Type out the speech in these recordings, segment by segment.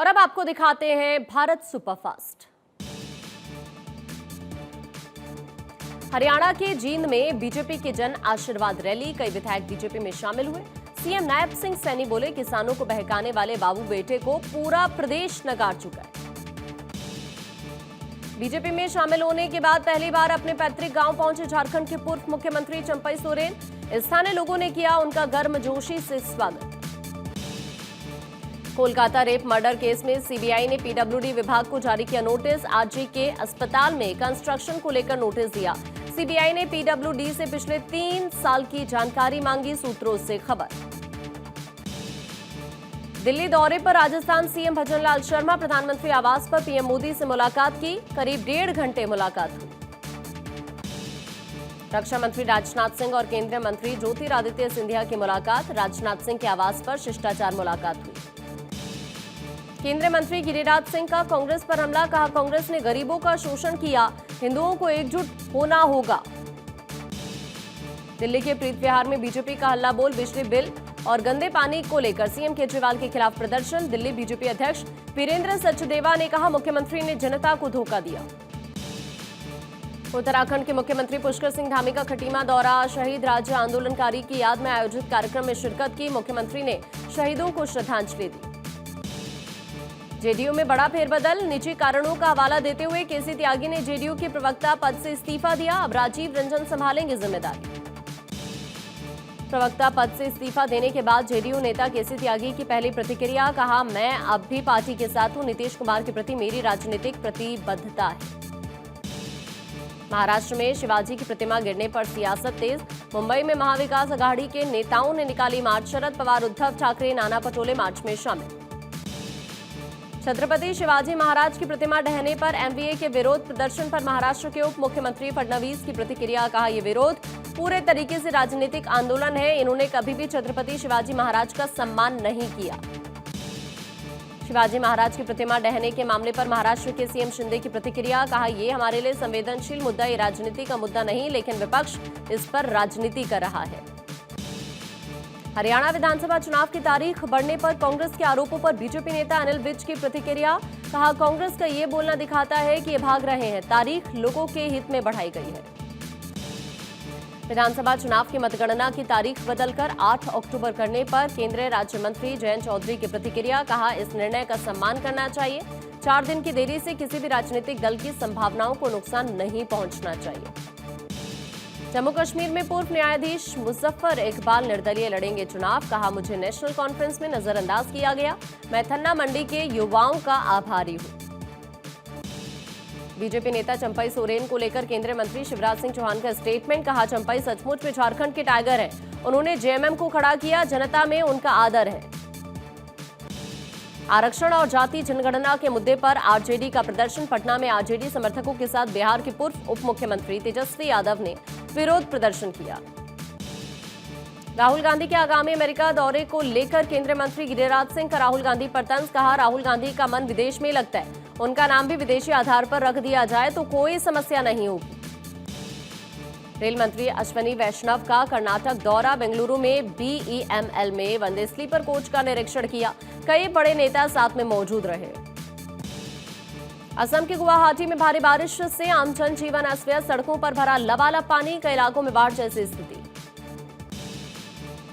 और अब आपको दिखाते हैं भारत सुपरफास्ट। हरियाणा के जींद में बीजेपी की जन आशीर्वाद रैली, कई विधायक बीजेपी में शामिल हुए। सीएम नायब सिंह सैनी बोले, किसानों को बहकाने वाले बाबू बेटे को पूरा प्रदेश नकार चुका है। बीजेपी में शामिल होने के बाद पहली बार अपने पैतृक गांव पहुंचे झारखंड के पूर्व मुख्यमंत्री चंपई सोरेन। स्थानीय लोगों ने किया उनका गर्मजोशी से स्वागत। कोलकाता रेप मर्डर केस में सीबीआई ने पीडब्ल्यूडी विभाग को जारी किया नोटिस। आरजी के अस्पताल में कंस्ट्रक्शन को लेकर नोटिस दिया। सीबीआई ने पीडब्ल्यूडी से पिछले 3 साल की जानकारी मांगी, सूत्रों से खबर। दिल्ली दौरे पर राजस्थान सीएम भजनलाल शर्मा, प्रधानमंत्री आवास पर पीएम मोदी से मुलाकात की, करीब 1.5 घंटे मुलाकात हुई। रक्षा मंत्री राजनाथ सिंह और केंद्रीय मंत्री ज्योतिरादित्य सिंधिया की मुलाकात, राजनाथ सिंह के आवास पर शिष्टाचार मुलाकात हुई। केंद्रीय मंत्री गिरिराज सिंह का कांग्रेस पर हमला, कहा कांग्रेस ने गरीबों का शोषण किया, हिंदुओं को एकजुट होना होगा। दिल्ली के प्रीत विहार में बीजेपी का हल्ला बोल, बिजली बिल और गंदे पानी को लेकर सीएम केजरीवाल के खिलाफ प्रदर्शन। दिल्ली बीजेपी अध्यक्ष वीरेंद्र सचदेवा ने कहा, मुख्यमंत्री ने जनता को धोखा दिया। उत्तराखंड के मुख्यमंत्री पुष्कर सिंह धामी का खटीमा दौरा, शहीद राज्य आंदोलनकारी की याद में आयोजित कार्यक्रम में शिरकत की। मुख्यमंत्री ने शहीदों को श्रद्धांजलि दी। जेडीयू में बड़ा फेरबदल, निजी कारणों का हवाला देते हुए केसी त्यागी ने जेडीयू के प्रवक्ता पद से इस्तीफा दिया। अब राजीव रंजन संभालेंगे जिम्मेदारी। प्रवक्ता पद से इस्तीफा देने के बाद जेडीयू नेता केसी त्यागी की पहली प्रतिक्रिया, कहा मैं अब भी पार्टी के साथ हूं, नीतीश कुमार के प्रति मेरी राजनीतिक प्रतिबद्धता है। महाराष्ट्र में शिवाजी की प्रतिमा गिरने पर सियासत तेज, मुंबई में महाविकास अघाड़ी के नेताओं ने निकाली मार्च। शरद पवार, उद्धव ठाकरे, नाना पटोले मार्च में शामिल। छत्रपति शिवाजी महाराज की प्रतिमा ढहने पर एमवीए के विरोध प्रदर्शन पर महाराष्ट्र के उप मुख्यमंत्री फडणवीस की प्रतिक्रिया, कहा यह विरोध पूरे तरीके से राजनीतिक आंदोलन है, इन्होंने कभी भी छत्रपति शिवाजी महाराज का सम्मान नहीं किया। शिवाजी महाराज की प्रतिमा ढहने के मामले पर महाराष्ट्र के सीएम शिंदे की प्रतिक्रिया, कहा यह हमारे लिए संवेदनशील मुद्दा, ये राजनीति का मुद्दा नहीं, लेकिन विपक्ष इस पर राजनीति कर रहा है। हरियाणा विधानसभा चुनाव की तारीख बढ़ने पर कांग्रेस के आरोपों पर बीजेपी नेता अनिल विज की प्रतिक्रिया, कहा कांग्रेस का ये बोलना दिखाता है कि ये भाग रहे हैं, तारीख लोगों के हित में बढ़ाई गई है। विधानसभा चुनाव की मतगणना की तारीख बदलकर 8 अक्टूबर करने पर केंद्रीय राज्य मंत्री जयंत चौधरी की प्रतिक्रिया, कहा इस निर्णय का सम्मान करना चाहिए। 4 दिन की देरी से किसी भी राजनीतिक दल की संभावनाओं को नुकसान नहीं पहुंचना चाहिए। जम्मू कश्मीर में पूर्व न्यायाधीश मुजफ्फर इकबाल निर्दलीय लड़ेंगे चुनाव, कहा मुझे नेशनल कॉन्फ्रेंस में नजरअंदाज किया गया, मैं थन्ना मंडी के युवाओं का आभारी हूं। बीजेपी नेता चंपई सोरेन को लेकर केंद्रीय मंत्री शिवराज सिंह चौहान का स्टेटमेंट, कहा चंपई सचमुच में झारखंड के टाइगर हैं, उन्होंने जेएमएम को खड़ा किया, जनता में उनका आदर है। आरक्षण और जाति जनगणना के मुद्दे पर आरजेडी का प्रदर्शन, पटना में आरजेडी समर्थकों के साथ बिहार के पूर्व उप मुख्यमंत्री तेजस्वी यादव ने विरोध प्रदर्शन किया। राहुल गांधी के आगामी अमेरिका दौरे को लेकर केंद्रीय मंत्री गिरिराज सिंह का राहुल गांधी पर तंज, कहा राहुल गांधी का मन विदेश में लगता है, उनका नाम भी विदेशी आधार पर रख दिया जाए तो कोई समस्या नहीं होगी। रेल मंत्री अश्विनी वैष्णव का कर्नाटक दौरा, बेंगलुरु में बीईएमएल में वंदे स्लीपर कोच का निरीक्षण किया, कई बड़े नेता साथ में मौजूद रहे। असम के गुवाहाटी में भारी बारिश से आम जनजीवन अस्त व्यस्त, सड़कों पर भरा लबालब पानी, कई इलाकों में बाढ़ जैसी स्थिति।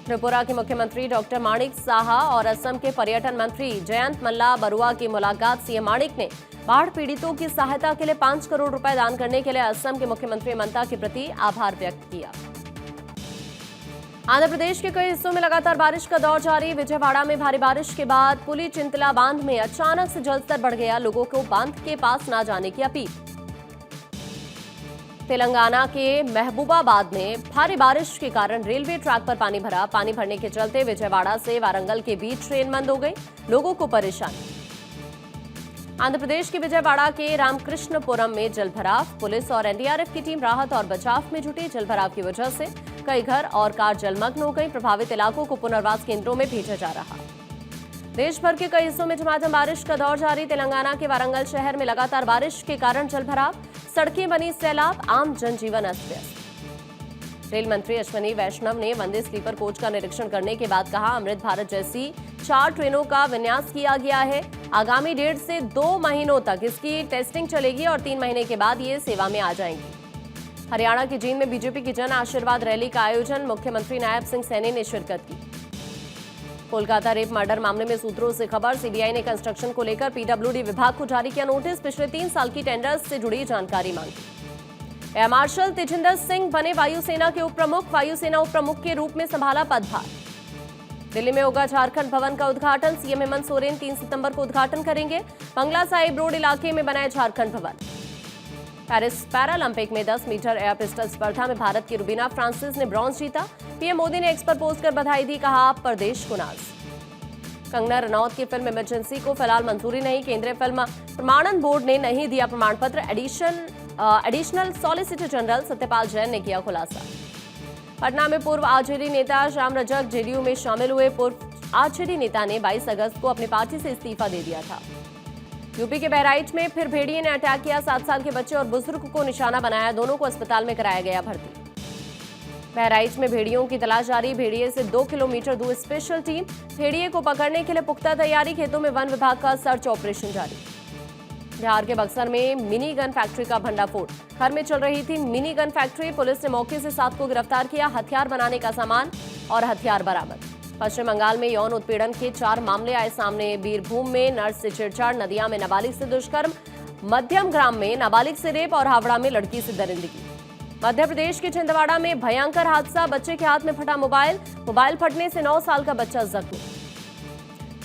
त्रिपुरा के मुख्यमंत्री डॉक्टर माणिक साहा और असम के पर्यटन मंत्री जयंत मल्ला बरुआ की मुलाकात, सीएम माणिक ने बाढ़ पीड़ितों की सहायता के लिए 5 करोड़ रुपए दान करने के लिए असम के मुख्यमंत्री ममता के प्रति आभार व्यक्त किया। आंध्र प्रदेश के कई हिस्सों में लगातार बारिश का दौर जारी, विजयवाड़ा में भारी बारिश के बाद पुली चिंतला बांध में अचानक से जलस्तर बढ़ गया, लोगों को बांध के पास न जाने की अपील। तेलंगाना के महबूबाबाद में भारी बारिश के कारण रेलवे ट्रैक पर पानी भरा, पानी भरने के चलते विजयवाड़ा से वारंगल के बीच ट्रेन बंद हो गई, लोगों को परेशानी। आंध्र प्रदेश के विजयवाड़ा के रामकृष्णपुरम में जलभराव, पुलिस और एनडीआरएफ की टीम राहत और बचाव में जुटी, जलभराव की वजह से कई घर और कार जलमग्न हो गई, प्रभावित इलाकों को पुनर्वास केंद्रों में भेजा जा रहा। देश भर के कई हिस्सों में झमाझम बारिश का दौर जारी, तेलंगाना के वारंगल शहर में लगातार बारिश के कारण जलभराव, सड़कें बनी सैलाब, आम जनजीवन अस्त व्यस्त। रेल मंत्री अश्विनी वैष्णव ने वंदे स्लीपर कोच का निरीक्षण करने के बाद कहा, अमृत भारत जैसी 4 ट्रेनों का विन्यास किया गया है, आगामी 1.5 से 2 महीनों तक इसकी टेस्टिंग चलेगी और 3 महीने के बाद ये सेवा में आ जाएंगी। हरियाणा के जींद में बीजेपी की जन आशीर्वाद रैली का आयोजन, मुख्यमंत्री नायब सिंह सैनी ने शिरकत की। कोलकाता रेप मर्डर मामले में सूत्रों से खबर, सीबीआई ने कंस्ट्रक्शन को लेकर पीडब्ल्यूडी विभाग को जारी किया नोटिस, पिछले 3 साल की टेंडर्स से जुड़ी जानकारी मांगी। एयर मार्शल तेजिंदर सिंह बने वायुसेना के उप प्रमुख, वायुसेना उप प्रमुख के रूप में संभाला पदभार। दिल्ली में होगा झारखंड भवन का उद्घाटन, सीएम हेमंत सोरेन 3 सितंबर को उद्घाटन करेंगे। बंगला साहिब रोड इलाके में बना है झारखंड भवन। पेरिस पैरालंपिक में 10 मीटर एयर पिस्टल स्पर्धा में भारत की रुबीना फ्रांसिस ने ब्रॉन्ज जीता। पीएम मोदी ने एक्स पर पोस्ट कर बधाई दी, कहा आप प्रदेश को नाज। कंगना रनौत की फिल्म इमरजेंसी को फिलहाल मंजूरी नहीं, केंद्रीय फिल्म प्रमाणन बोर्ड ने नहीं दिया प्रमाण पत्र। Additional solicitor general Satyapal Jain ने किया खुलासा। पटना में पूर्व आरजेडी नेता श्याम रजक जेडीयू में शामिल हुए। पूर्व आरजेडी नेता ने 22 अगस्त को अपनी पार्टी से इस्तीफा दे दिया था। यूपी के बहराइच में फिर भेड़िए ने अटैक किया, 7 साल के बच्चे और बुजुर्ग को निशाना बनाया, दोनों को अस्पताल में कराया गया भर्ती। बहराइच में भेड़ियों की तलाश जारी, भेड़िए से 2 किलोमीटर दूर स्पेशल टीम, भेड़िए को पकड़ने के लिए पुख्ता तैयारी, खेतों में वन विभाग का सर्च ऑपरेशन जारी। बिहार के बक्सर में मिनी गन फैक्ट्री का भंडाफोड़, घर में चल रही थी मिनी गन फैक्ट्री, पुलिस ने मौके से 7 को गिरफ्तार किया, हथियार बनाने का सामान और हथियार बरामद। पश्चिम बंगाल में यौन उत्पीड़न के 4 मामले आए सामने, बीरभूम में नर्स से छेड़छाड़, नदिया में नाबालिग से दुष्कर्म, मध्यम ग्राम में नाबालिग से रेप और हावड़ा में लड़की से दरिंदगी। मध्य प्रदेश के छिंदवाड़ा में भयंकर हादसा, बच्चे के हाथ में फटा मोबाइल फटने से 9 साल का बच्चा जख्मी।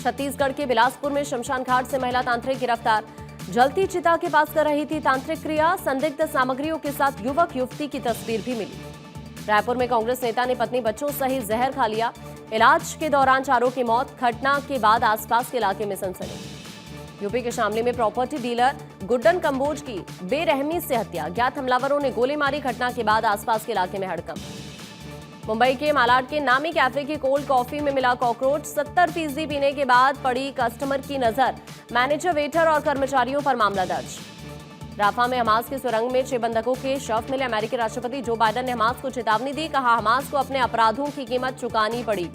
छत्तीसगढ़ के बिलासपुर में शमशान घाट से महिला तांत्रिक गिरफ्तार, जलती चिता के पास कर रही थी तांत्रिक क्रिया, संदिग्ध सामग्रियों के साथ युवक युवती की तस्वीर भी मिली। रायपुर में कांग्रेस नेता ने पत्नी बच्चों सहित जहर खा लिया, इलाज के दौरान चारों की मौत, घटना के बाद आसपास के इलाके में सनसनी। यूपी के शामली में प्रॉपर्टी डीलर गुड्डन कंबोज की बेरहमी से हत्या, ज्ञात हमलावरों ने गोली मारी, घटना के बाद आसपास के इलाके में हड़कंप। मुंबई के मालाड के नामी कैफे की कोल्ड कॉफी में मिला कॉकरोच, 70% पीने के बाद पड़ी कस्टमर की नजर, मैनेजर, वेटर और कर्मचारियों पर मामला दर्ज। राफा में हमास की सुरंग में 6 बंधकों के शव मिले, अमेरिकी राष्ट्रपति जो बाइडेन ने हमास को चेतावनी दी, कहा हमास को अपने अपराधों की कीमत चुकानी पड़ी।